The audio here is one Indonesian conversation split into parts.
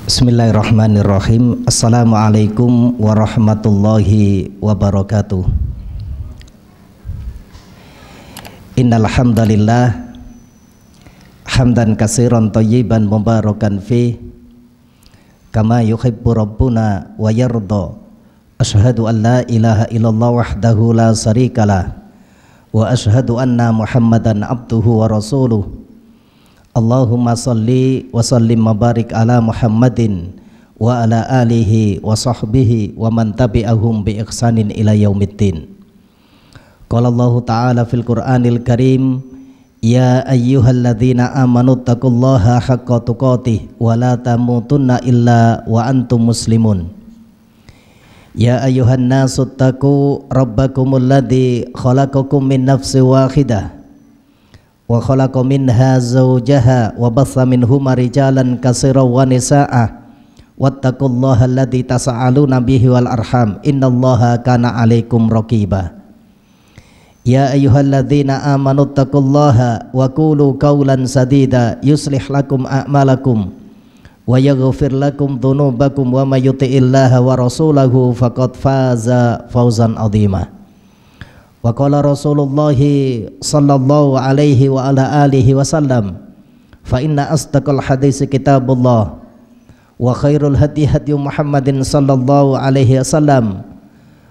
Bismillahirrahmanirrahim. Assalamualaikum warahmatullahi wabarakatuh. Innal hamdalillah hamdan katsiran thayyiban mubarakan fi kama yuhibbu rabbuna wa yarda. Asyhadu an la ilaha illallah wahdahu la syarikalah wa asyhadu anna Muhammadan abduhu wa rasuluh. Allahumma salli wa sallim mabarik ala Muhammadin wa ala alihi wa sahbihi wa man tabi'ahum bi ihsanin ila yaumiddin. Qala Allah ta'ala fil Qur'anil Karim, ya ayyuhalladzina amanu taqullaha haqqa tuqatih wa la tamutunna illa wa antum muslimun. Ya ayyuhan nasu taqu rabbakumul ladzi khalaqakum min nafsin wahidah wa khalaqa minha zawjaha wa batha minhuma rijalan katsiran wa nisaa'a wattaqullaha alladzi tasaaluna bihi wal arham innallaha kana 'alaikum raqiba. Ya ayyuhalladzina amanu taqullaha wa qulu qawlan sadida yuslih lakum a'malakum wa yaghfir lakum dhunubakum wa may yuti'illaha wa rasulahu faqad faza fawzan 'azima. Wa qala Rasulullah sallallahu alaihi wa ala alihi wasallam, fa inna asdaqal hadits kitabullah wa khairul hadi hadi Muhammadin sallallahu alaihi wasallam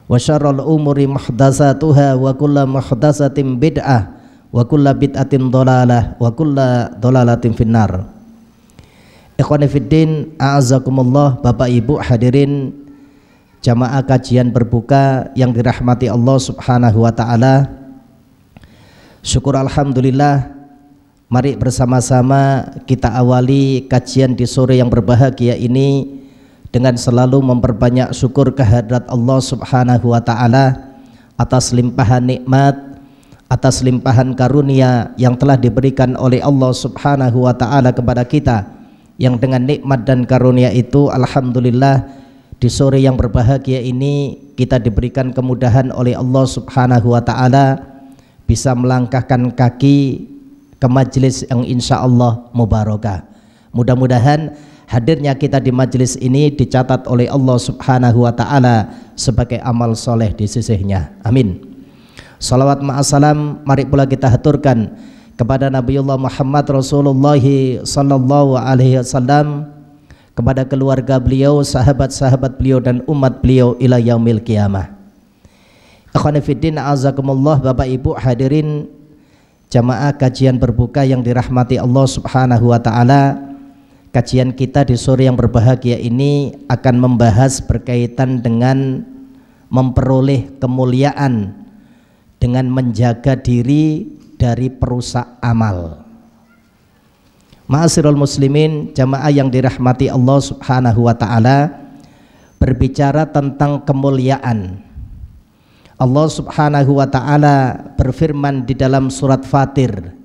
wa syarrul umuri muhdatsatuha wa kullu muhdatsatin bid'ah wa kullu bid'atin dhalalah wa kullu dhalalatin finnar. Ikhwani fiddin, a'azzakumullah, Bapak Ibu hadirin jamaah kajian berbuka yang dirahmati Allah subhanahu wa ta'ala. Syukur alhamdulillah, mari bersama-sama kita awali kajian di sore yang berbahagia ini dengan selalu memperbanyak syukur kehadrat Allah subhanahu wa ta'ala atas limpahan nikmat, atas limpahan karunia yang telah diberikan oleh Allah subhanahu wa ta'ala kepada kita, yang dengan nikmat dan karunia itu alhamdulillah di sore yang berbahagia ini kita diberikan kemudahan oleh Allah subhanahu wa ta'ala bisa melangkahkan kaki ke majelis yang insya Allah mubarakah. Mudah-mudahan hadirnya kita di majelis ini dicatat oleh Allah subhanahu wa ta'ala sebagai amal soleh di sisinya. Amin. Salawat ma'asalam mari pula kita haturkan kepada Nabiullah Muhammad Rasulullah sallallahu alaihi wasallam, kepada keluarga beliau, sahabat-sahabat beliau dan umat beliau ila yaumil qiyamah. Ikhwani fiddin, a'azakumullah, Bapak Ibu hadirin jamaah kajian berbuka yang dirahmati Allah subhanahu wa ta'ala. Kajian kita di sore yang berbahagia ini akan membahas berkaitan dengan memperoleh kemuliaan dengan menjaga diri dari perusak amal. Ma'asyiral muslimin, jamaah yang dirahmati Allah subhanahu wa ta'ala, berbicara tentang kemuliaan. Allah subhanahu wa ta'ala berfirman di dalam surat Fatir,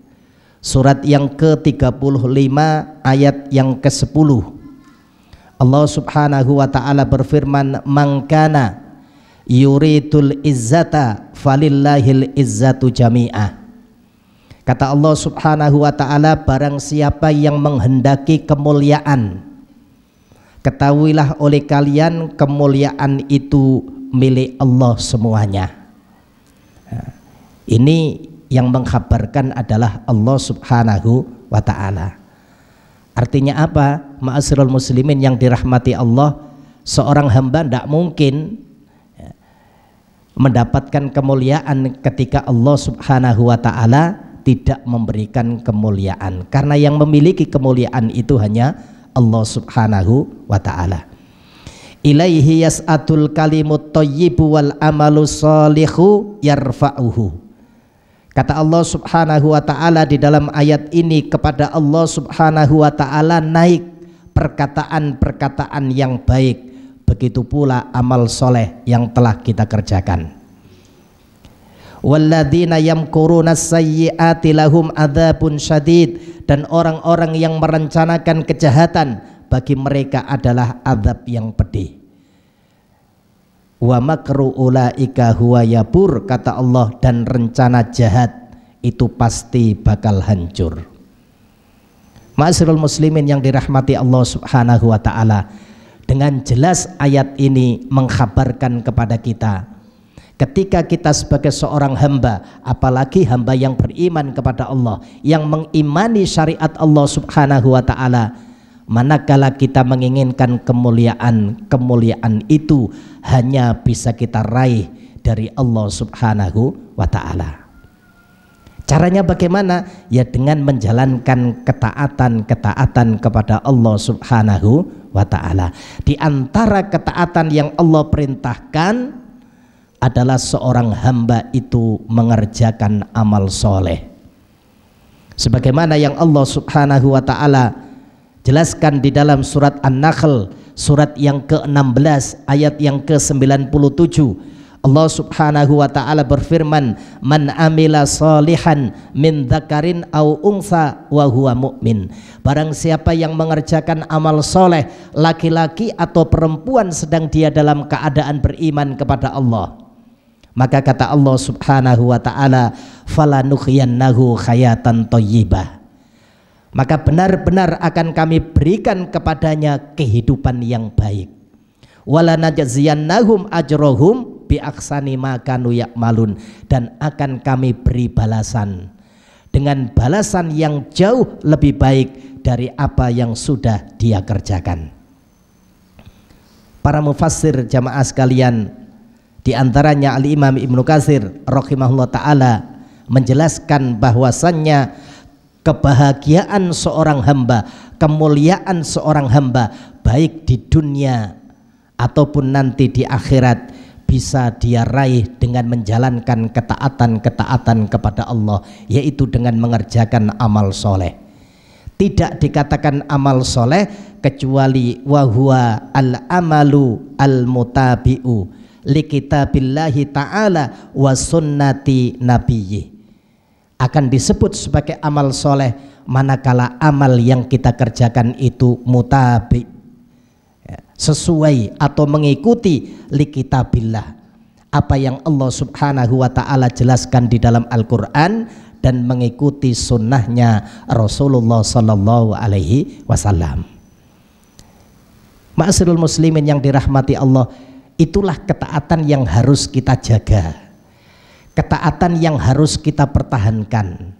surat yang ke-35 ayat yang ke-10. Allah subhanahu wa ta'ala berfirman, man kana yuridul izzata falillahil izzatu jami'ah. Kata Allah subhanahu wa ta'ala, barang siapa yang menghendaki kemuliaan, ketahuilah oleh kalian kemuliaan itu milik Allah semuanya. Ini yang mengkhabarkan adalah Allah subhanahu wa ta'ala. Artinya apa? Ma'asyiral muslimin yang dirahmati Allah, seorang hamba tidak mungkin mendapatkan kemuliaan ketika Allah subhanahu wa ta'ala tidak memberikan kemuliaan, karena yang memiliki kemuliaan itu hanya Allah subhanahu wa ta'ala. Ilaihi yas'atul kalimut thayyibu wal amalu sholihu yarfa'uhu. Kata Allah subhanahu wa ta'ala di dalam ayat ini, kepada Allah subhanahu wa ta'ala naik perkataan-perkataan yang baik, begitu pula amal soleh yang telah kita kerjakan. Walladzina yamkuruna sayyi'ati lahum adzabun syadid, dan orang-orang yang merencanakan kejahatan bagi mereka adalah azab yang pedih. Wa makru ulaika huwa yabur, kata Allah, dan rencana jahat itu pasti bakal hancur. Ma'asyiral muslimin yang dirahmati Allah Subhanahu wa taala, dengan jelas ayat ini mengkhabarkan kepada kita, ketika kita sebagai seorang hamba, apalagi hamba yang beriman kepada Allah, yang mengimani syariat Allah Subhanahu wa taala, manakala kita menginginkan kemuliaan, kemuliaan itu hanya bisa kita raih dari Allah Subhanahu wa taala. Caranya bagaimana? Ya dengan menjalankan ketaatan kepada Allah Subhanahu wa ta'ala. Di antara ketaatan yang Allah perintahkan adalah seorang hamba itu mengerjakan amal soleh. Sebagaimana yang Allah Subhanahu wa ta'ala jelaskan di dalam surat An-Nahl, surat yang ke-16 ayat yang ke-97. Allah Subhanahu wa ta'ala berfirman, man amila salihan min dzakarin au unsa wa huwa mu'min. Barang siapa yang mengerjakan amal soleh, laki-laki atau perempuan, sedang dia dalam keadaan beriman kepada Allah, maka kata Allah Subhanahu wa ta'ala, falanuhyiyannahu hayatan thayyibah, maka benar-benar akan kami berikan kepadanya kehidupan yang baik. Wala najziyannahum ajrohum bi aksani ma kanu ya'malun, dan akan kami beri balasan dengan balasan yang jauh lebih baik dari apa yang sudah dia kerjakan. Para mufassir jamaah sekalian, di antaranya Al-Imam Ibnu Katsir rahimahullah taala menjelaskan bahwasannya kebahagiaan seorang hamba, kemuliaan seorang hamba, baik di dunia ataupun nanti di akhirat, bisa dia raih dengan menjalankan ketaatan kepada Allah, yaitu dengan mengerjakan amal soleh. Tidak dikatakan amal soleh kecuali wahwa al-amalu al-mutabi'u li kitabillahi ta'ala wa sunnati nabiyyi. Akan disebut sebagai amal soleh manakala amal yang kita kerjakan itu mutabi', sesuai atau mengikuti li kitabillah, apa yang Allah Subhanahu wa ta'ala jelaskan di dalam Al-Quran, dan mengikuti sunnahnya Rasulullah Sallallahu Alaihi Wasallam. Ma'asyiral muslimin yang dirahmati Allah, itulah ketaatan yang harus kita jaga, ketaatan yang harus kita pertahankan.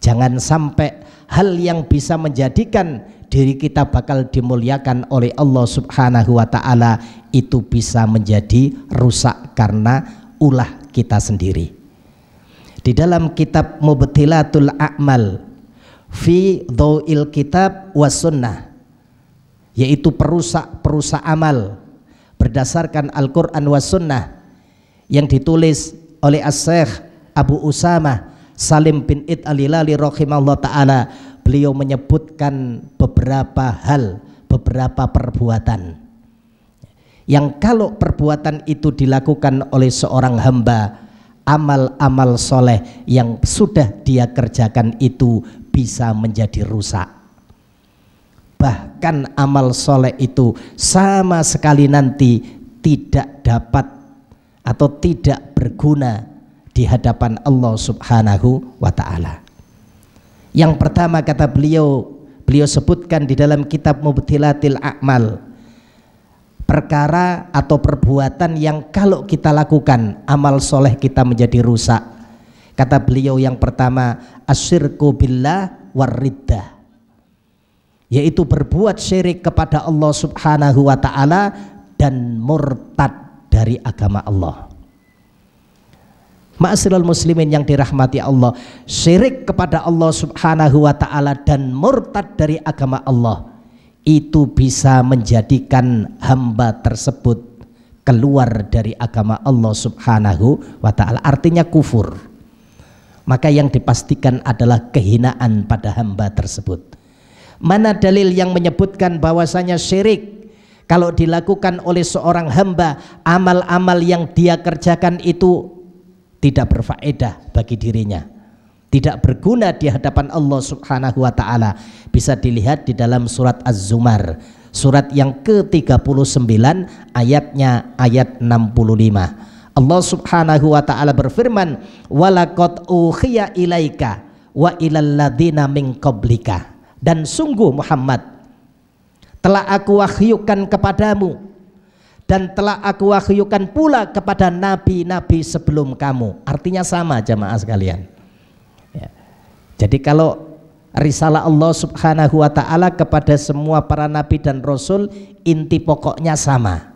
Jangan sampai hal yang bisa menjadikan diri kita bakal dimuliakan oleh Allah Subhanahu wa ta'ala itu bisa menjadi rusak karena ulah kita sendiri. Di dalam kitab Mubtilatul A'mal fi Dhau'il Kitab was Sunnah, yaitu perusak amal berdasarkan Al-Quran was Sunnah, yang ditulis oleh As-Syeikh Abu Usamah Salim bin Id Al-Hilali rahimahullah ta'ala, beliau menyebutkan beberapa hal, beberapa perbuatan yang kalau perbuatan itu dilakukan oleh seorang hamba, amal-amal soleh yang sudah dia kerjakan itu bisa menjadi rusak. Bahkan amal soleh itu sama sekali nanti tidak dapat atau tidak berguna di hadapan Allah Subhanahu wa ta'ala. Yang pertama kata beliau sebutkan di dalam kitab Mubtilatil A'mal, perkara atau perbuatan yang kalau kita lakukan amal soleh kita menjadi rusak. Kata beliau yang pertama, asyirku billah warriddah, yaitu berbuat syirik kepada Allah Subhanahu wa ta'ala dan murtad dari agama Allah. Ma'asyiral muslimin yang dirahmati Allah, syirik kepada Allah Subhanahu wa ta'ala dan murtad dari agama Allah itu bisa menjadikan hamba tersebut keluar dari agama Allah Subhanahu wa ta'ala, artinya kufur. Maka yang dipastikan adalah kehinaan pada hamba tersebut. Mana dalil yang menyebutkan bahwasanya syirik kalau dilakukan oleh seorang hamba, amal-amal yang dia kerjakan itu tidak berfaedah bagi dirinya, tidak berguna di hadapan Allah Subhanahu wa ta'ala? Bisa dilihat di dalam surat Az-Zumar, surat yang ke-39 ayatnya ayat 65. Allah Subhanahu wa ta'ala berfirman, walaqad uhiya ilaika wa ilal ladzina min qablika Dan sungguh Muhammad, telah aku wahyukan kepadamu dan telah aku wahyukan pula kepada nabi-nabi sebelum kamu. Artinya sama jamaah sekalian ya. Jadi kalau risalah Allah subhanahu wa ta'ala kepada semua para nabi dan rasul, inti pokoknya sama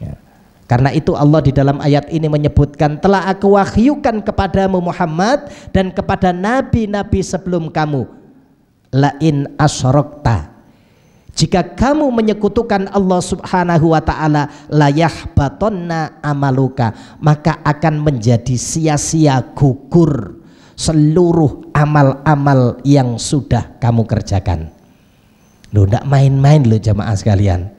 ya. Karena itu Allah di dalam ayat ini menyebutkan, telah aku wahyukan kepadamu Muhammad dan kepada nabi-nabi sebelum kamu, la in asyrakta, jika kamu menyekutukan Allah subhanahu wa ta'ala, la yahbatonna amaluka, maka akan menjadi sia-sia, gugur seluruh amal-amal yang sudah kamu kerjakan. Loh, tidak main-main loh jamaah sekalian.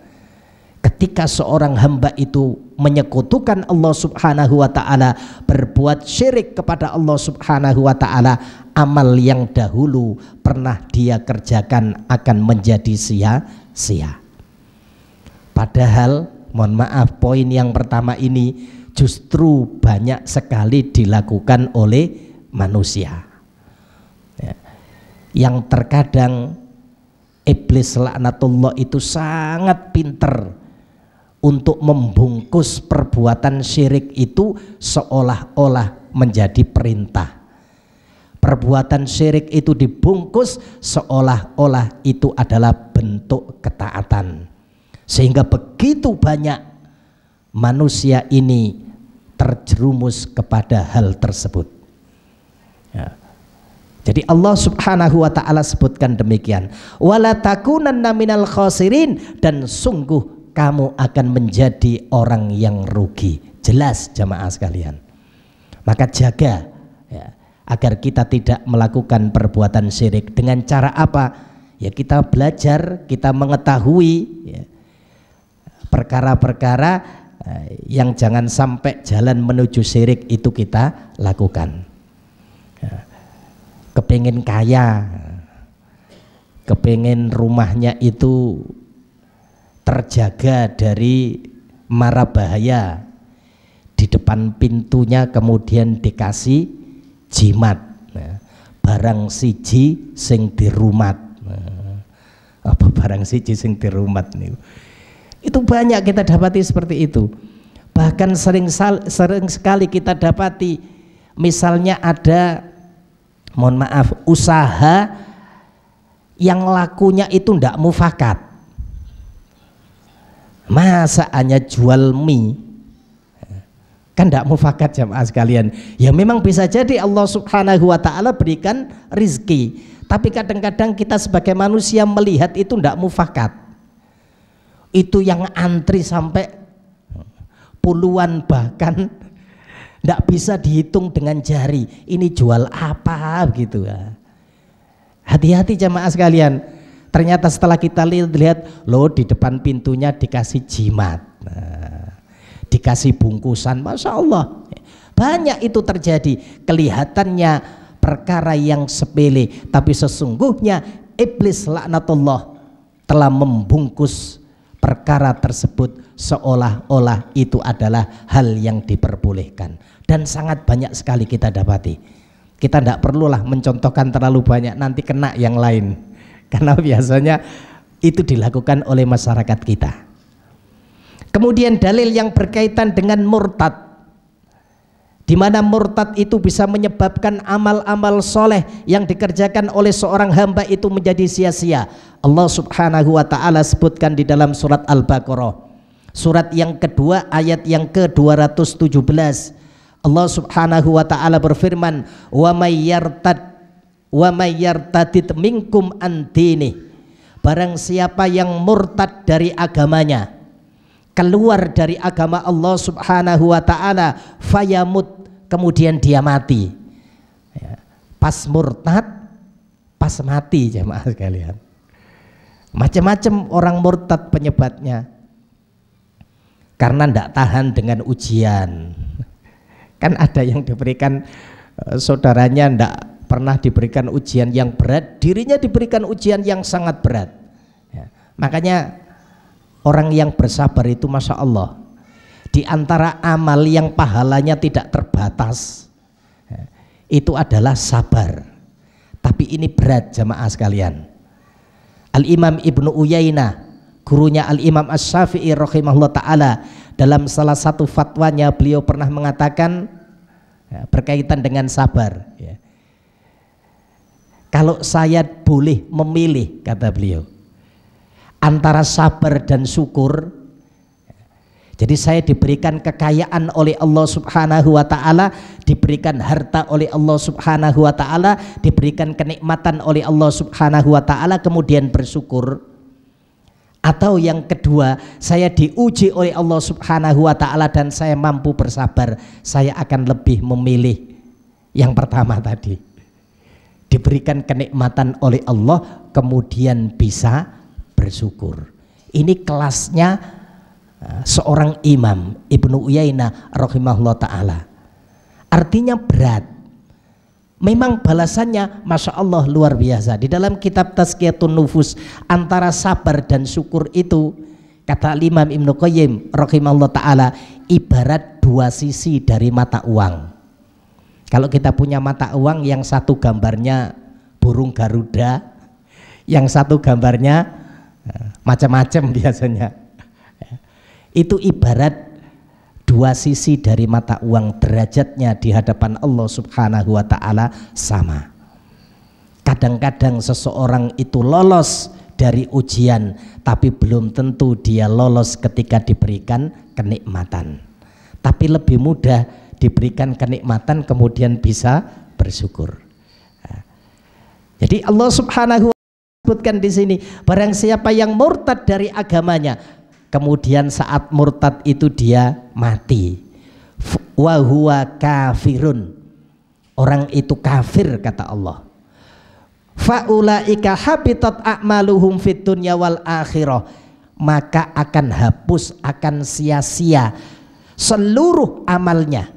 Ketika seorang hamba itu menyekutukan Allah subhanahu wa ta'ala, berbuat syirik kepada Allah subhanahu wa ta'ala, amal yang dahulu pernah dia kerjakan akan menjadi sia-sia. Padahal mohon maaf, poin yang pertama ini justru banyak sekali dilakukan oleh manusia ya. Yang terkadang iblis laknatullah itu sangat pinter untuk membungkus perbuatan syirik itu seolah-olah menjadi perintah. Perbuatan syirik itu dibungkus seolah-olah itu adalah bentuk ketaatan, sehingga begitu banyak manusia ini terjerumus kepada hal tersebut ya. Jadi Allah subhanahu wa ta'ala sebutkan demikian, wala takunanna minal khasirin, dan sungguh kamu akan menjadi orang yang rugi. Jelas jamaah sekalian. Maka jaga ya, agar kita tidak melakukan perbuatan syirik. Dengan cara apa? Ya kita belajar, kita mengetahui ya, perkara-perkara yang jangan sampai jalan menuju syirik itu kita lakukan ya. Kepingin kaya, kepingin rumahnya itu terjaga dari mara bahaya, di depan pintunya kemudian dikasih jimat nah, barang siji sing dirumat nah, apa barang siji sing dirumat nih. Itu banyak kita dapati seperti itu. Bahkan sering sekali kita dapati, misalnya ada, mohon maaf, usaha yang lakunya itu ndak mufakat. Masa hanya jual mie, kan ndak mufakat jamaah sekalian. Ya memang bisa jadi Allah subhanahu wa ta'ala berikan rizki, tapi kadang-kadang kita sebagai manusia melihat itu ndak mufakat. Itu yang antri sampai puluhan, bahkan ndak bisa dihitung dengan jari. Ini jual apa gitu ya. Hati-hati jamaah sekalian. Ternyata setelah kita lihat, loh di depan pintunya dikasih jimat, nah, dikasih bungkusan, masya Allah. Banyak itu terjadi. Kelihatannya perkara yang sepele, tapi sesungguhnya iblis laknatullah telah membungkus perkara tersebut seolah-olah itu adalah hal yang diperbolehkan. Dan sangat banyak sekali kita dapati. Kita tidak perlulah mencontohkan terlalu banyak, nanti kena yang lain. Karena biasanya itu dilakukan oleh masyarakat kita. Kemudian dalil yang berkaitan dengan murtad, di mana murtad itu bisa menyebabkan amal-amal soleh yang dikerjakan oleh seorang hamba itu menjadi sia-sia. Allah subhanahu wa ta'ala sebutkan di dalam surat Al-Baqarah, surat yang kedua ayat yang ke-217. Allah subhanahu wa ta'ala berfirman, wa may yartadid minkum antini, barang siapa yang murtad dari agamanya, keluar dari agama Allah subhanahu wa ta'ala, fayamut, kemudian dia mati ya. Pas murtad, pas mati jemaah sekalian. Macam-macam orang murtad penyebabnya, karena tidak tahan dengan ujian. Kan ada yang diberikan saudaranya tidak pernah diberikan ujian yang berat, dirinya diberikan ujian yang sangat berat ya. Makanya orang yang bersabar itu masya Allah, di antara amal yang pahalanya tidak terbatas ya, itu adalah sabar. Tapi ini berat jamaah sekalian. Al-Imam Ibnu Uyainah, gurunya Al-Imam Asy-Syafi'i rahimahullah ta'ala, dalam salah satu fatwanya beliau pernah mengatakan berkaitan dengan sabar, kalau saya boleh memilih, kata beliau, antara sabar dan syukur, jadi saya diberikan kekayaan oleh Allah Subhanahu wa ta'ala, diberikan harta oleh Allah Subhanahu wa ta'ala, diberikan kenikmatan oleh Allah Subhanahu wa ta'ala, kemudian bersyukur. Atau yang kedua, saya diuji oleh Allah Subhanahu wa ta'ala dan saya mampu bersabar, saya akan lebih memilih yang pertama tadi. Diberikan kenikmatan oleh Allah kemudian bisa bersyukur. Ini kelasnya seorang imam, Ibnu Uyainah rahimahullah ta'ala. Artinya berat. Memang balasannya Masya Allah luar biasa. Di dalam kitab Tazkiyatun Nufus, antara sabar dan syukur itu, kata Imam Ibnu Qayyim rahimahullah ta'ala, ibarat dua sisi dari mata uang. Kalau kita punya mata uang, yang satu gambarnya burung Garuda, yang satu gambarnya macam-macam biasanya. Itu ibarat dua sisi dari mata uang, derajatnya di hadapan Allah Subhanahu wa ta'ala sama. Kadang-kadang seseorang itu lolos dari ujian, tapi belum tentu dia lolos ketika diberikan kenikmatan. Tapi lebih mudah diberikan kenikmatan kemudian bisa bersyukur. Jadi Allah Subhanahu wa ta'ala sebutkan di sini, barang siapa yang murtad dari agamanya, kemudian saat murtad itu dia mati, wa huwa kafirun, orang itu kafir kata Allah, faulaika habitat a'maluhum fid dunya wal akhirah, maka akan hapus, akan sia-sia seluruh amalnya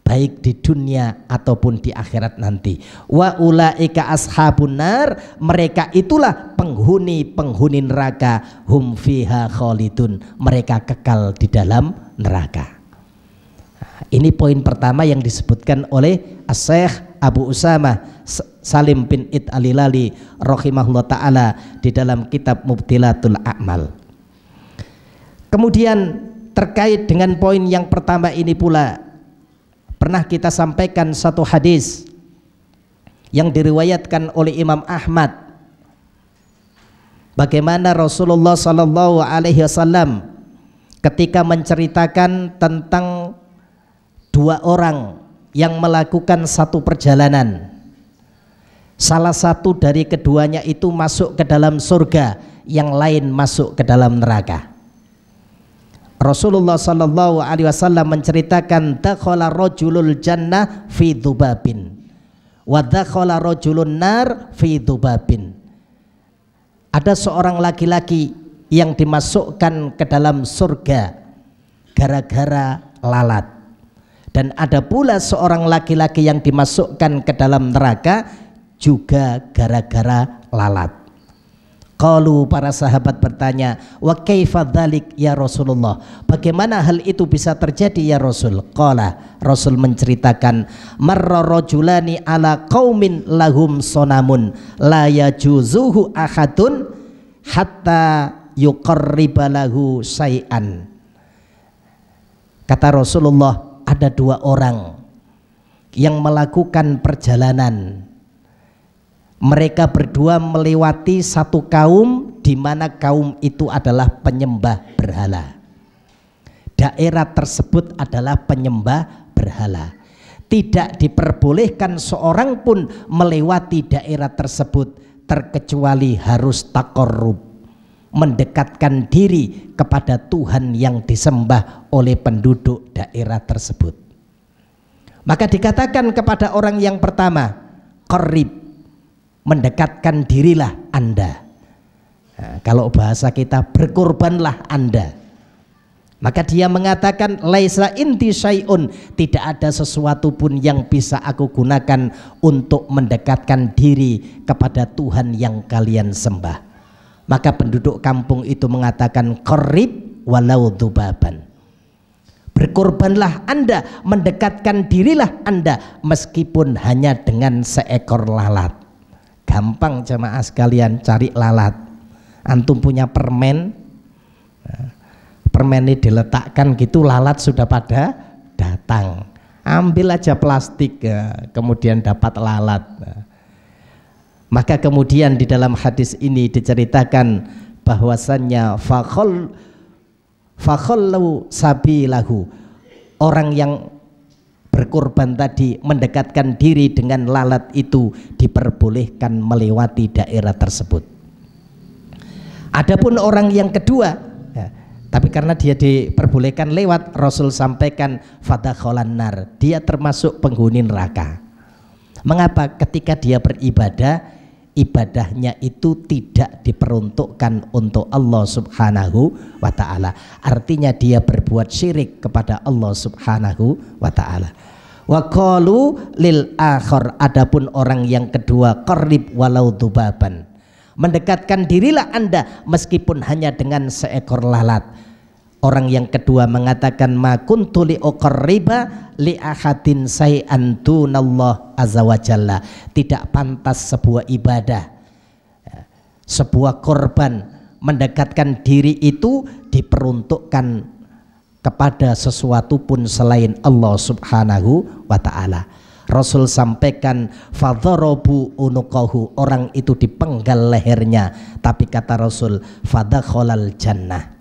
baik di dunia ataupun di akhirat nanti. Wa ulaika ashabun nar, mereka itulah penghuni neraka, hum fiha khalidun, mereka kekal di dalam neraka. Ini poin pertama yang disebutkan oleh As-Syaikh Abu Usamah Salim bin Id Al-Hilali rahimahullah ta'ala di dalam kitab Mubtilatul A'mal. Kemudian terkait dengan poin yang pertama ini pula, pernah kita sampaikan satu hadis yang diriwayatkan oleh Imam Ahmad, bagaimana Rasulullah Sallallahu Alaihi Wasallam ketika menceritakan tentang dua orang yang melakukan satu perjalanan, salah satu dari keduanya itu masuk ke dalam surga, yang lain masuk ke dalam neraka. Rasulullah Sallallahu Alaihi Wasallam menceritakan, dakhala rajulul jannah fi dzubabin wa dakhala rajulun nar fi dzubabin. Ada seorang laki-laki yang dimasukkan ke dalam surga gara-gara lalat, dan ada pula seorang laki-laki yang dimasukkan ke dalam neraka juga gara-gara lalat. Qalu, para sahabat bertanya, wa kaifa dzalik ya Rasulullah, bagaimana hal itu bisa terjadi ya Rasul? Qala, Rasul menceritakan, marra rajulani ala qaumin lahum sonamun la yajuzuhu ahadun hatta yuqarriba lahu syai'an. Kata Rasulullah, ada dua orang yang melakukan perjalanan. Mereka berdua melewati satu kaum di mana kaum itu adalah penyembah berhala. Daerah tersebut adalah penyembah berhala. Tidak diperbolehkan seorang pun melewati daerah tersebut terkecuali harus taqarrub, mendekatkan diri kepada Tuhan yang disembah oleh penduduk daerah tersebut. Maka dikatakan kepada orang yang pertama, qarrib, mendekatkan dirilah Anda. Nah, kalau bahasa kita, berkorbanlah Anda. Maka dia mengatakan, laisa inti syai'un, tidak ada sesuatu pun yang bisa aku gunakan untuk mendekatkan diri kepada Tuhan yang kalian sembah. Maka penduduk kampung itu mengatakan, qarrib walau dzubaban, berkorbanlah Anda, mendekatkan dirilah Anda meskipun hanya dengan seekor lalat. gampang jamaah sekalian cari lalat. Antum punya permen, permen ini diletakkan gitu, lalat sudah pada datang. Ambil aja plastik ya, kemudian dapat lalat. Maka kemudian di dalam hadis ini diceritakan bahwasannya fakhallu sabilahu, orang yang berkorban tadi mendekatkan diri dengan lalat itu diperbolehkan melewati daerah tersebut. Adapun orang yang kedua, ya, tapi karena dia diperbolehkan lewat, Rasul sampaikan fadakhalan nar, dia termasuk penghuni neraka. Mengapa? Ketika dia beribadah, ibadahnya itu tidak diperuntukkan untuk Allah Subhanahu wa ta'ala. Artinya dia berbuat syirik kepada Allah Subhanahu wa ta'ala. Wa qalu lil akhar, adapun orang yang kedua, qarrib walau dubaban, mendekatkan dirilah Anda meskipun hanya dengan seekor lalat. Orang yang kedua mengatakan ma kuntu li uqarriba li ahadin say'an dunallah azza wa jalla. Tidak pantas sebuah ibadah, sebuah korban, mendekatkan diri itu diperuntukkan kepada sesuatu pun selain Allah Subhanahu wa ta'ala. Rasul sampaikan fadharabu unuqahu, orang itu dipenggal lehernya, tapi kata Rasul fadakhalal jannah,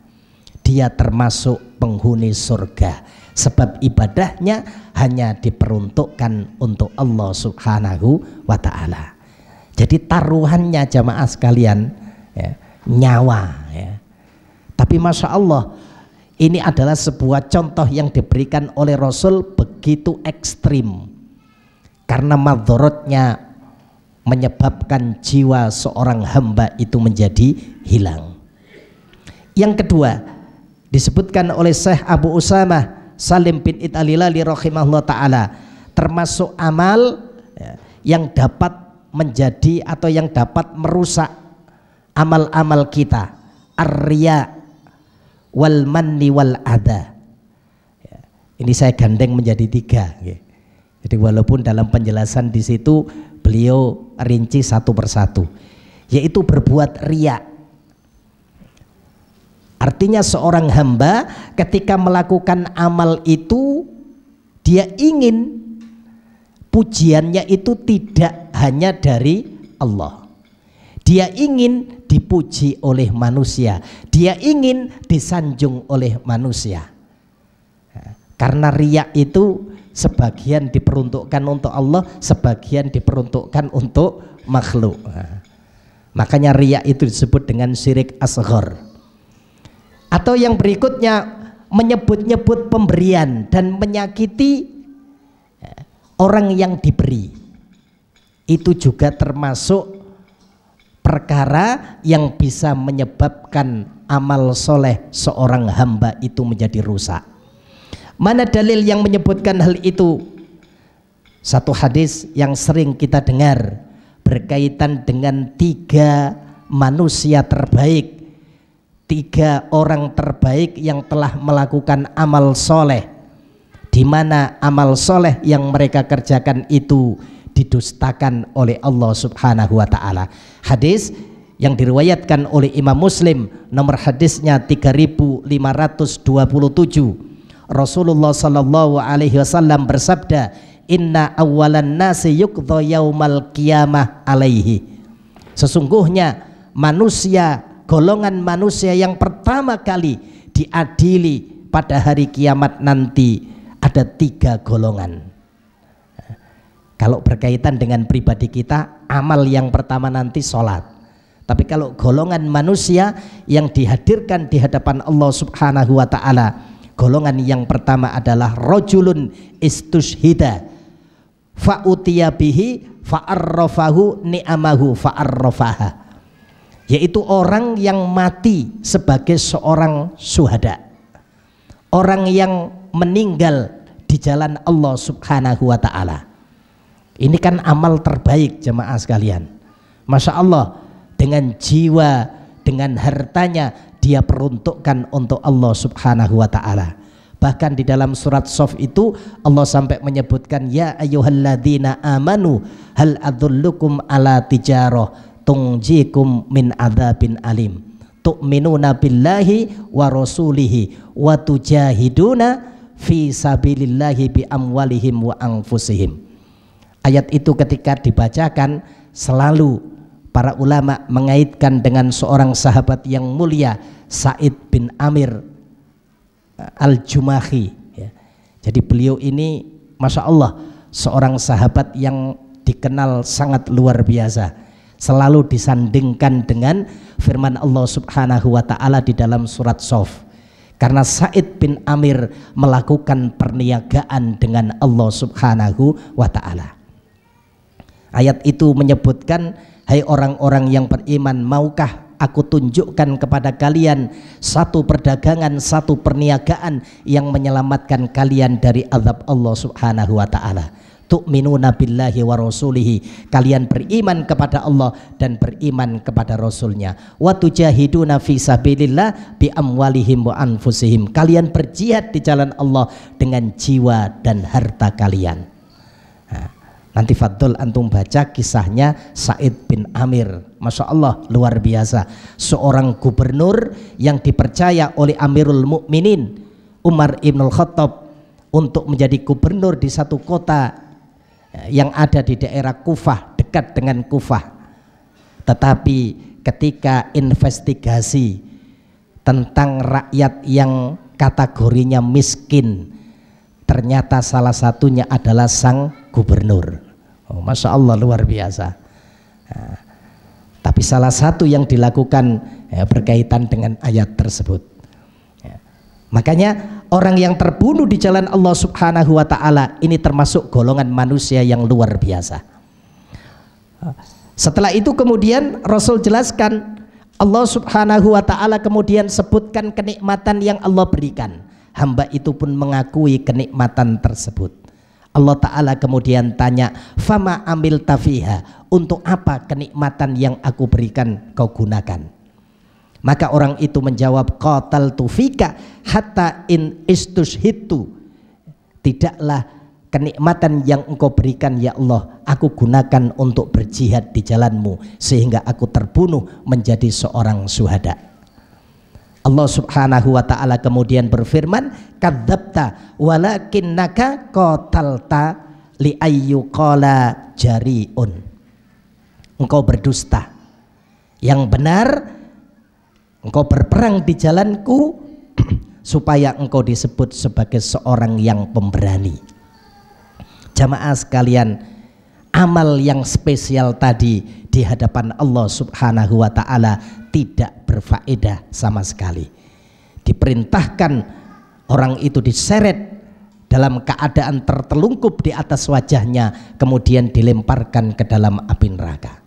dia termasuk penghuni surga, sebab ibadahnya hanya diperuntukkan untuk Allah Subhanahu wa ta'ala. Jadi taruhannya jamaah sekalian, ya, nyawa, ya. Tapi Masya Allah, ini adalah sebuah contoh yang diberikan oleh Rasul begitu ekstrim, karena madharatnya menyebabkan jiwa seorang hamba itu menjadi hilang. Yang kedua disebutkan oleh Syekh Abu Usamah Salim bin Italilali rahimahullah ta'ala, termasuk amal, ya, yang dapat menjadi atau yang dapat merusak amal-amal kita, ar-riya wal manni wal adha. Ya, ini saya gandeng menjadi 3, ya. Jadi walaupun dalam penjelasan di situ beliau rinci satu persatu, yaitu berbuat riya. Artinya seorang hamba ketika melakukan amal itu, dia ingin pujiannya itu tidak hanya dari Allah. Dia ingin dipuji oleh manusia, dia ingin disanjung oleh manusia. Karena riya itu sebagian diperuntukkan untuk Allah, sebagian diperuntukkan untuk makhluk. Makanya riya itu disebut dengan syirik asghar. Atau yang berikutnya, menyebut-nyebut pemberian dan menyakiti orang yang diberi. Itu juga termasuk perkara yang bisa menyebabkan amal soleh seorang hamba itu menjadi rusak. Mana dalil yang menyebutkan hal itu? Satu hadis yang sering kita dengar berkaitan dengan 3 manusia terbaik, 3 orang terbaik yang telah melakukan amal soleh, di mana amal soleh yang mereka kerjakan itu didustakan oleh Allah Subhanahu wa ta'ala. Hadis yang diriwayatkan oleh Imam Muslim, nomor hadisnya 3527. Rasulullah sallallahu alaihi wasallam bersabda, inna awwalan nasi yuqdha yaumal qiyamah alaihi. Sesungguhnya manusia, golongan manusia yang pertama kali diadili pada hari kiamat nanti ada 3 golongan. Kalau berkaitan dengan pribadi kita, amal yang pertama nanti sholat. Tapi kalau golongan manusia yang dihadirkan di hadapan Allah Subhanahu wa ta'ala, golongan yang pertama adalah rajulun istushhida fa'utiya bihi fa'arrafahu ni'amahu fa'arrafaha, yaitu orang yang mati sebagai seorang syuhada, orang yang meninggal di jalan Allah Subhanahu wa ta'ala. Ini kan amal terbaik jemaah sekalian. Masya Allah, dengan jiwa, dengan hartanya dia peruntukkan untuk Allah Subhanahu wa ta'ala. Bahkan di dalam surat Shaf itu Allah sampai menyebutkan, ya ayyuhalladzina amanu hal adullukum ala tijarah tungjikum min adzabin alim tu'minuna billahi wa rasulihi wa tujahiduna fi sabilillahi bi amwalihim wa anfusihim. Ayat itu ketika dibacakan selalu para ulama mengaitkan dengan seorang sahabat yang mulia, Sa'id bin Amir Al-Jumahi ya. Jadi beliau ini Masya Allah seorang sahabat yang dikenal sangat luar biasa, selalu disandingkan dengan firman Allah Subhanahu wa ta'ala di dalam surat Shaf, karena Sa'id bin Amir melakukan perniagaan dengan Allah Subhanahu wa ta'ala. Ayat itu menyebutkan, hai orang-orang yang beriman, maukah aku tunjukkan kepada kalian satu perdagangan, satu perniagaan yang menyelamatkan kalian dari azab Allah Subhanahu wa ta'ala. Tu'minuna billahi wa rasulihi, kalian beriman kepada Allah dan beriman kepada Rasulnya. Wa tujahiduna fi sabilillah bi amwalihim wa anfusihim, kalian berjihad di jalan Allah dengan jiwa dan harta kalian. Nanti Fadl antum baca kisahnya Sa'id bin Amir, Masya Allah luar biasa, seorang gubernur yang dipercaya oleh Amirul Mukminin Umar Ibnul Khattab untuk menjadi gubernur di satu kota yang ada di daerah Kufah, dekat dengan Kufah. Tetapi ketika investigasi tentang rakyat yang kategorinya miskin, ternyata salah satunya adalah sang gubernur. Masya Allah luar biasa. Tapi salah satu yang dilakukan berkaitan dengan ayat tersebut. Makanya orang yang terbunuh di jalan Allah Subhanahu wa ta'ala ini termasuk golongan manusia yang luar biasa. Setelah itu kemudian Rasul jelaskan, Allah Subhanahu wa ta'ala kemudian sebutkan kenikmatan yang Allah berikan. Hamba itu pun mengakui kenikmatan tersebut. Allah Ta'ala kemudian tanya, fama amil tafiha, untuk apa kenikmatan yang aku berikan kau gunakan? Maka orang itu menjawab, qataltu fika hatta in istushhitu, tidaklah kenikmatan yang engkau berikan ya Allah aku gunakan untuk berjihad di jalanmu sehingga aku terbunuh menjadi seorang syuhada. Allah Subhanahu wa ta'ala kemudian berfirman, kadzabta walakinnaka qatalta li ayyuqala jari'un, engkau berdusta, yang benar engkau berperang di jalanku supaya engkau disebut sebagai seorang yang pemberani. Jamaah sekalian, amal yang spesial tadi di hadapan Allah Subhanahu wa ta'ala tidak berfaedah sama sekali. Diperintahkan orang itu diseret dalam keadaan tertelungkup di atas wajahnya, kemudian dilemparkan ke dalam api neraka.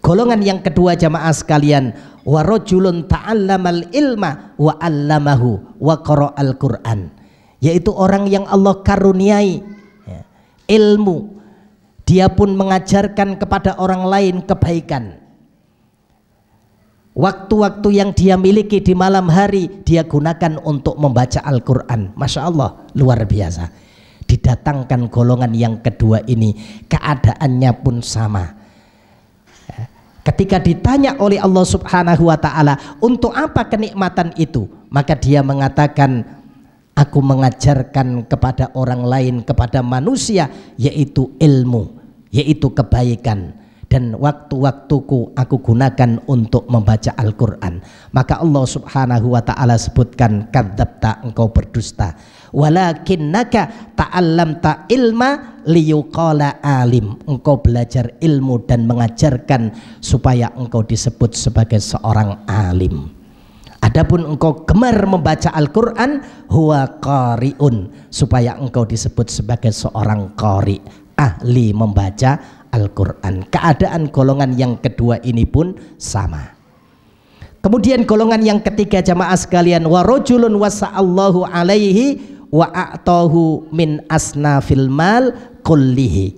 Golongan yang kedua jamaah sekalian, wa rajulun ta'allamal ilma wa 'allamahu wa qara'al Qur'an, yaitu orang yang Allah karuniai ilmu, dia pun mengajarkan kepada orang lain kebaikan. Waktu-waktu yang dia miliki di malam hari dia gunakan untuk membaca Al-Quran. Masya Allah luar biasa. Didatangkan golongan yang kedua ini, keadaannya pun sama. Ketika ditanya oleh Allah Subhanahu wa ta'ala, untuk apa kenikmatan itu? Maka dia mengatakan, aku mengajarkan kepada orang lain, kepada manusia, yaitu ilmu, yaitu kebaikan, dan waktu-waktuku aku gunakan untuk membaca Al-Quran. Maka Allah Subhanahu wa ta'ala sebutkan, kadzabta, engkau berdusta, walakinnaka ta'allamta ilma liyuqala alim, engkau belajar ilmu dan mengajarkan supaya engkau disebut sebagai seorang alim. Adapun engkau gemar membaca Al-Quran, huwa qari'un, supaya engkau disebut sebagai seorang qari, ahli membaca Al-Quran. Keadaan golongan yang kedua ini pun sama. Kemudian golongan yang ketiga jamaah sekalian, wa rajulun wasa'allahu alaihi wa a'tahu min asnafil mal kullihi,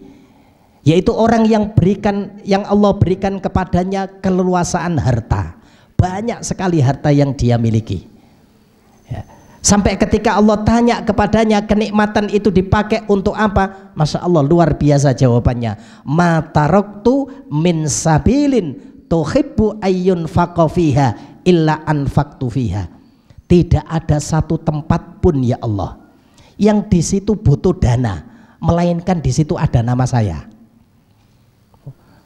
yaitu orang yang Allah berikan kepadanya keleluasaan harta. Banyak sekali harta yang dia miliki ya. Sampai ketika Allah tanya kepadanya kenikmatan itu dipakai untuk apa? Masya Allah, luar biasa jawabannya. Ma taraktu min sabilin tuhibbu ayyun faqafiha illa anfaqtu fiha. Tidak ada satu tempat pun ya Allah yang di situ butuh dana, melainkan di situ ada nama saya.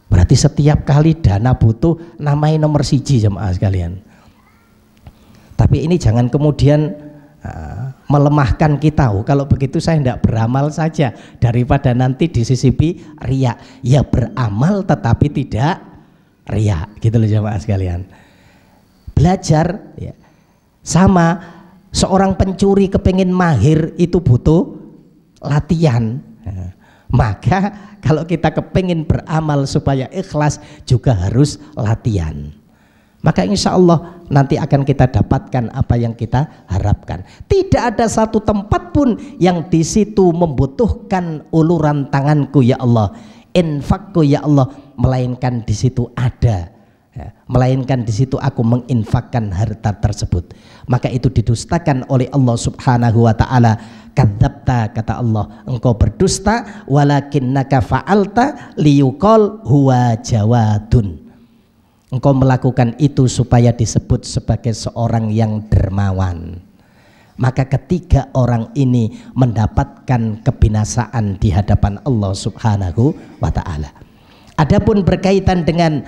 Berarti setiap kali dana butuh, namanya nomor siji jemaah sekalian. Tapi ini jangan kemudian melemahkan kita. Kalau begitu saya tidak beramal saja daripada nanti disisipi riya. Ya beramal tetapi tidak riya, gitu loh jemaah sekalian. Belajar ya. Sama seorang pencuri kepingin mahir itu butuh latihan. Maka kalau kita kepingin beramal supaya ikhlas juga harus latihan. Maka insya Allah nanti akan kita dapatkan apa yang kita harapkan. Tidak ada satu tempat pun yang di situ membutuhkan uluran tanganku ya Allah, infakku ya Allah, melainkan di situ ada. Melainkan di situ aku menginfakkan harta tersebut. Maka itu didustakan oleh Allah Subhanahu wa taala. Kadzabta, kata Allah, engkau berdusta, walakinnaka fa'alta liyuqal huwa jawadun. Engkau melakukan itu supaya disebut sebagai seorang yang dermawan. Maka ketiga orang ini mendapatkan kebinasaan di hadapan Allah Subhanahu wa taala. Adapun berkaitan dengan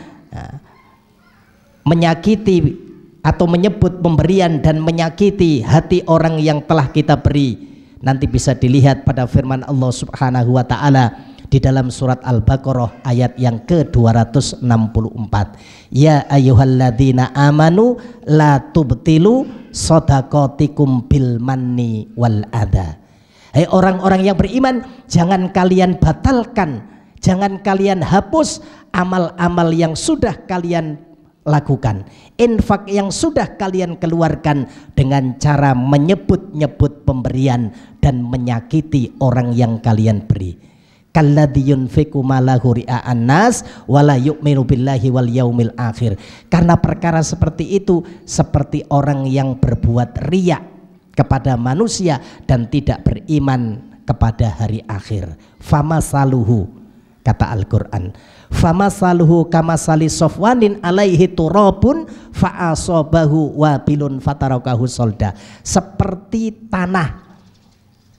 menyakiti atau menyebut pemberian dan menyakiti hati orang yang telah kita beri, nanti bisa dilihat pada firman Allah Subhanahu wa taala di dalam surat Al-Baqarah ayat yang ke-264. Ya ayyuhalladzina amanu la tubtilu shadaqatikum bil manni wal adha. Hai orang-orang yang beriman, jangan kalian batalkan, jangan kalian hapus amal-amal yang sudah kalian lakukan, infak yang sudah kalian keluarkan dengan cara menyebut-nyebut pemberian dan menyakiti orang yang kalian beri. Kalladzi yunfiqu malahu ria'an nas wala yu'minu billahi wal yaumil akhir. Karena perkara seperti itu seperti orang yang berbuat riya kepada manusia dan tidak beriman kepada hari akhir. Famasaluhu, kata Al-Qur'an, famasaluhu kamasali sofwanin alaihi turabun fa'asobahu wabilun fatarakahu solda. Seperti tanah,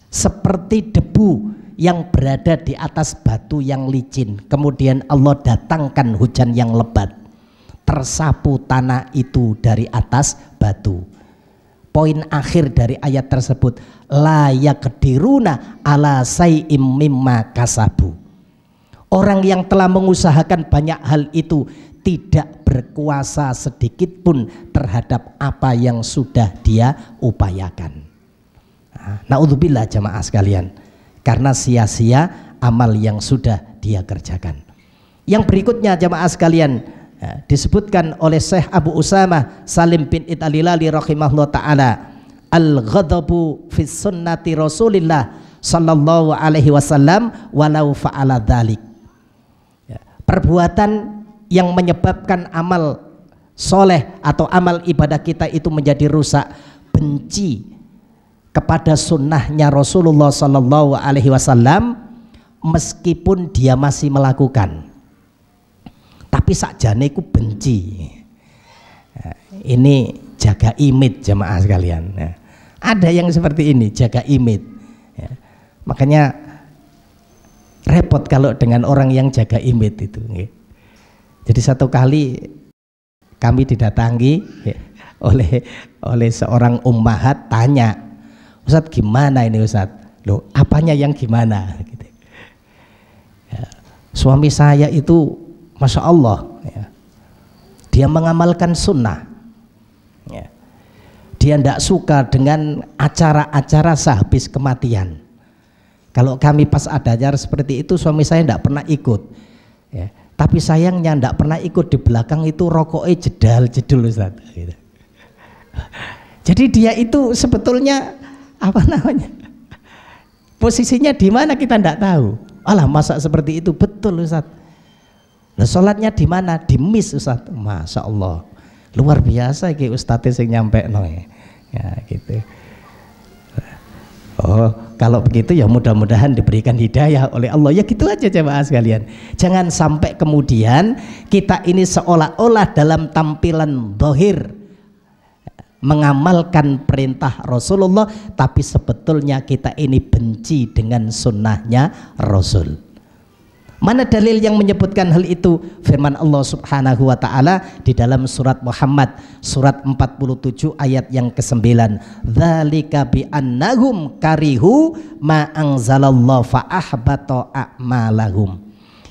seperti debu yang berada di atas batu yang licin, kemudian Allah datangkan hujan yang lebat, tersapu tanah itu dari atas batu. Poin akhir dari ayat tersebut, la yaqdiruna ala say'im mimma kasabu. Orang yang telah mengusahakan banyak hal itu tidak berkuasa sedikit pun terhadap apa yang sudah dia upayakan. Naudzubillah jamaah sekalian, karena sia-sia amal yang sudah dia kerjakan. Yang berikutnya jamaah sekalian, disebutkan oleh Syekh Abu Usamah Salim bin Al-Hilali rahimahullah ta'ala, al-ghadabu fi sunnati Rasulillah sallallahu alaihi wasallam walau fa'ala dzalik. Perbuatan yang menyebabkan amal soleh atau amal ibadah kita itu menjadi rusak, benci kepada sunnahnya Rasulullah sallallahu alaihi wasallam meskipun dia masih melakukan, tapi sakjane ku benci. Ini jaga image jemaah sekalian. Ada yang seperti ini, jaga image. Makanya repot kalau dengan orang yang jaga image itu. Jadi satu kali kami didatangi oleh seorang ummahat, tanya, Ustadz gimana ini Ustadz? Loh, apanya yang gimana? Gitu. Suami saya itu Masya Allah, dia mengamalkan sunnah. Dia tidak suka dengan acara-acara sehabis kematian. Kalau kami pas ada acara seperti itu, suami saya tidak pernah ikut. Tapi sayangnya tidak pernah ikut di belakang itu rokoknya jedal-jedul Ustaz. Gitu. Jadi dia itu sebetulnya apa namanya? Posisinya di mana kita tidak tahu. Alah, masa seperti itu? Betul Ustaz. Nah, sholatnya di mana? Di mis Ustaz. Masya Allah, luar biasa kayak Ustaz yang nyampe no ya gitu. Oh, kalau begitu ya mudah-mudahan diberikan hidayah oleh Allah. Ya gitu aja jemaah sekalian. Jangan sampai kemudian kita ini seolah-olah dalam tampilan zahir mengamalkan perintah Rasulullah, tapi sebetulnya kita ini benci dengan sunnahnya Rasul. Mana dalil yang menyebutkan hal itu? Firman Allah Subhanahu wa taala di dalam surat Muhammad surat 47 ayat yang ke-9. Dzalika bi annahum karihu ma anzalallahu fa ahbata a'malahum.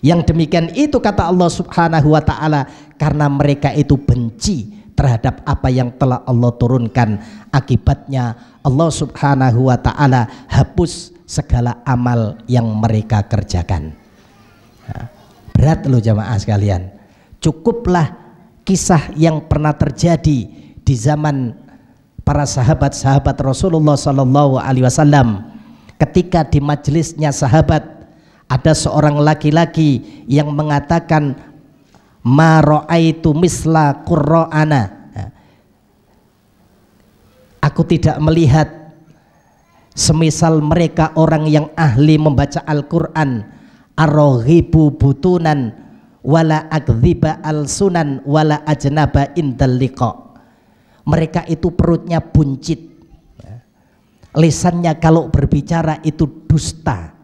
Yang demikian itu kata Allah Subhanahu wa taala karena mereka itu benci terhadap apa yang telah Allah turunkan. Akibatnya Allah Subhanahu wa taala hapus segala amal yang mereka kerjakan. Berat loh jamaah sekalian. Cukuplah kisah yang pernah terjadi di zaman para sahabat-sahabat Rasulullah Sallallahu Alaihi Wasallam. Ketika di majelisnya sahabat ada seorang laki-laki yang mengatakan ma ra'aitu misla qurra'ana. Aku tidak melihat semisal mereka orang yang ahli membaca Al-Quran. Ar-raghibu butunan wala akdziba al-sunan wala ajnaba indal liqa. Mereka itu perutnya buncit, lisannya kalau berbicara itu dusta,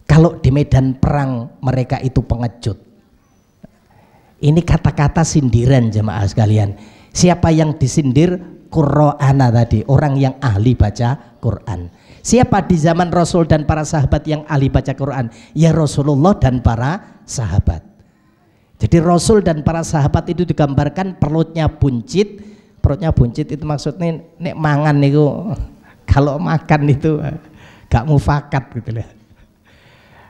kalau di medan perang mereka itu pengecut. Ini kata-kata sindiran jemaah sekalian. Siapa yang disindir? Qurra'ana tadi, orang yang ahli baca Quran. Siapa di zaman Rasul dan para sahabat yang ahli baca Quran? Ya Rasulullah dan para sahabat. Jadi Rasul dan para sahabat itu digambarkan perutnya buncit. Perutnya buncit itu maksudnya nek mangan itu, kalau makan itu gak mufakat gitu lah.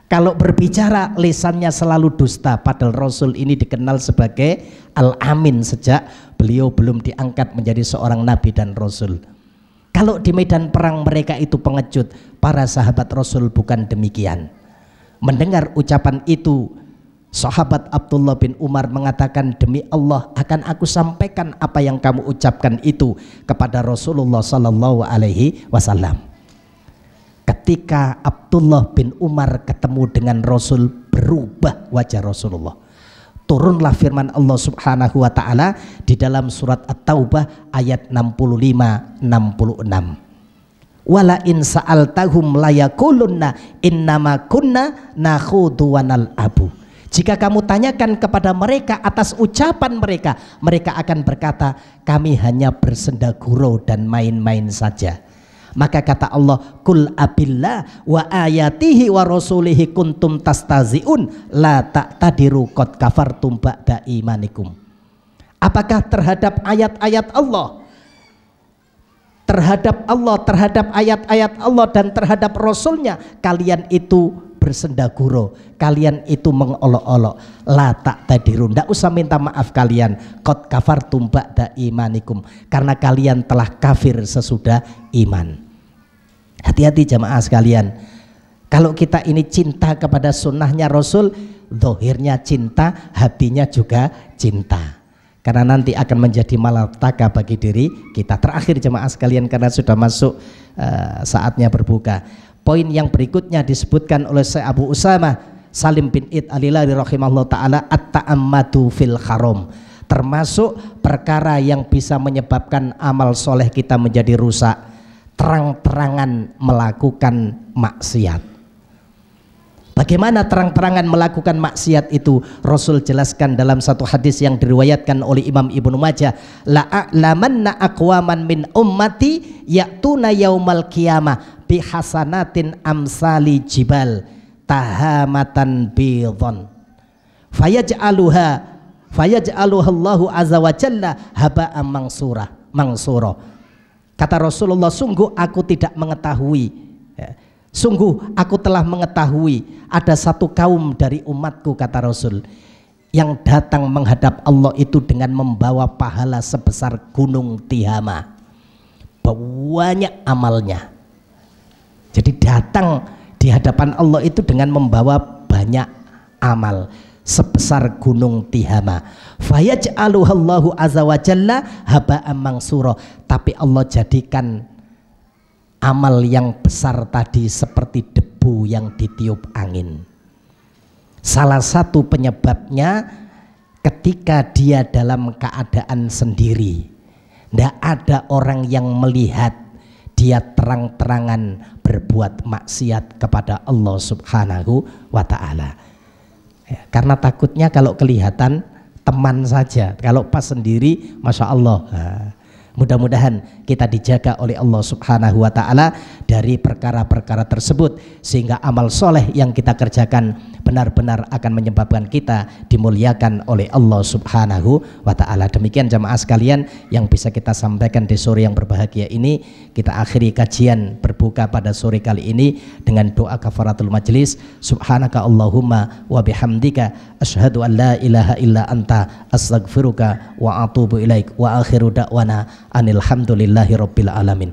Kalau berbicara lisannya selalu dusta, padahal Rasul ini dikenal sebagai Al-Amin sejak beliau belum diangkat menjadi seorang nabi dan Rasul. Kalau di medan perang mereka itu pengecut, para sahabat Rasul bukan demikian. Mendengar ucapan itu, sahabat Abdullah bin Umar mengatakan, demi Allah akan aku sampaikan apa yang kamu ucapkan itu kepada Rasulullah Sallallahu Alaihi Wasallam. Ketika Abdullah bin Umar ketemu dengan Rasul, berubah wajah Rasulullah. Turunlah firman Allah Subhanahu wa taala di dalam surat At-Taubah ayat 65-66. Wala in sa'altahum layakulunna innama kunna nakhudu wa nal'abu. Jika kamu tanyakan kepada mereka atas ucapan mereka, mereka akan berkata, kami hanya bersenda gurau dan main-main saja. Maka kata Allah, kul abillah wa ayatihi wa rasulihi kuntum tastazi'un la ta'tadiru qad kafartum ba'da imanikum. Apakah terhadap ayat-ayat Allah, terhadap ayat-ayat Allah dan terhadap Rasulnya kalian itu bersenda gurau, kalian itu mengolok-olok? La ta'tadiru, tidak usah minta maaf kalian. Qad kafartum ba'da imanikum, karena kalian telah kafir sesudah iman. Hati-hati jamaah sekalian. Kalau kita ini cinta kepada sunnahnya Rasul, zahirnya cinta, hatinya juga cinta. Karena nanti akan menjadi malapetaka bagi diri kita. Terakhir jamaah sekalian, karena sudah masuk saatnya berbuka. Poin yang berikutnya disebutkan oleh Syekh Abu Usamah Salim bin Id Al-Hilali rahimahullah ta'ala, at-ta'ammadu fil haram. Termasuk perkara yang bisa menyebabkan amal soleh kita menjadi rusak, terang-terangan melakukan maksiat. Bagaimana terang-terangan melakukan maksiat itu? Rasul jelaskan dalam satu hadis yang diriwayatkan oleh Imam Ibnu Majah, la a'lamanna aqwaman min ummati ya'tuna yaumal qiyamah bihasanatin amsali jibal tahamatan bidhon fayaj'aluha Allahu azza wa jalla haba'an mangsura. Kata Rasulullah, sungguh aku tidak mengetahui, sungguh aku telah mengetahui ada satu kaum dari umatku, kata Rasul, yang datang menghadap Allah itu dengan membawa pahala sebesar gunung Tihama, banyak amalnya. Jadi datang di hadapan Allah itu dengan membawa banyak amal sebesar gunung Tihama. Fayaj'aluhallahu azza wa jalla haba'an mangsura, tapi Allah jadikan amal yang besar tadi seperti debu yang ditiup angin. Salah satu penyebabnya ketika dia dalam keadaan sendiri, tidak ada orang yang melihat dia terang-terangan berbuat maksiat kepada Allah Subhanahu wa Ta'ala. Ya, karena takutnya kalau kelihatan teman saja, kalau pas sendiri Masya Allah. Mudah-mudahan kita dijaga oleh Allah Subhanahu wa Ta'ala dari perkara-perkara tersebut, sehingga amal soleh yang kita kerjakan benar-benar akan menyebabkan kita dimuliakan oleh Allah Subhanahu wa Ta'ala. Demikian jamaah sekalian yang bisa kita sampaikan di sore yang berbahagia ini. Kita akhiri kajian berbuka pada sore kali ini dengan doa kafaratul majlis. Subhanaka Allahumma wa bihamdika asyhadu an la ilaha illa anta astaghfiruka wa atubu ilaik wa akhiru da'wana anilhamdulillahi rabbil alamin.